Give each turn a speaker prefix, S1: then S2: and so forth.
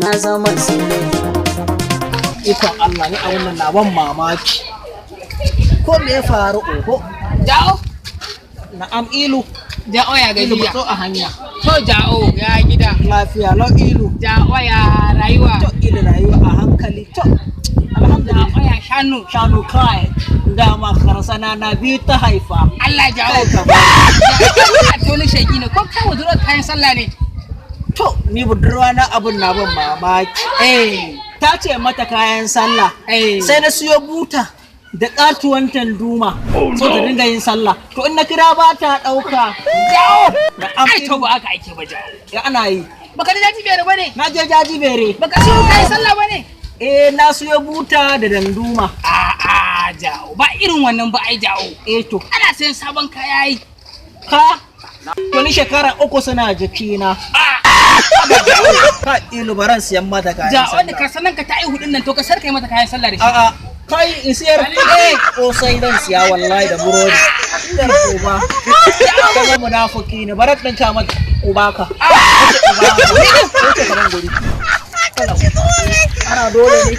S1: na zama sile. Ikon Allah ni a wannan na ban mamaki. Ko me ya faru oho?
S2: Ja'o?
S1: Na'am Ilu.
S2: Ja'o ya
S1: Ilu
S2: gajiya.
S1: ba a hanya.
S2: To Ja'o ya gida.
S1: Lafiya lau Ilu.
S2: Ja'o ya rayuwa.
S1: To Ilu rayuwa a hankali. To alhamdulillah.
S2: Ja'o ya shanu.
S1: Shanu kai. Dama karsana na biyu ta haifa.
S2: Allah Ja'o.
S1: Kai ka ba.
S2: To ni shegi ne ko kai wuduro kayan sallah ne.
S1: To ni budurwa na abun na ban mamaki. Ta ce mata kayan sallah. Sai na siyo buta da katuwan tanduma. So ta dinga yin sallah. To in na kira ba ta dauka.
S2: Ja'o.
S1: Na'am
S2: Ai to
S1: Ilu.
S2: ba aka aike ba Ja'o.
S1: Ya ana yi.
S2: Baka da jaji bere bane.
S1: Na je jajibere.
S2: Baka siyo kayan sallah bane.
S1: Na siyo buta da danduma.
S2: A'a Ja'o ba irin wannan ba ai Ja'o.
S1: To
S2: Ana sayan sabon kaya yi.
S1: ka to ni shekara 3 suna jikina. Ka Ilu baran siyan mata kayan
S2: Ja'o da
S1: sallah.
S2: ka sanan ka ta ai hudun nan to ka sarkai mata kayan sallah da shi.
S1: A'a kai in siyar kosai dan siya wallahi da burodi. Ina uba. Kaga munafiki ne barat din ka mata uba ka. Uba ka. Ana dole ne.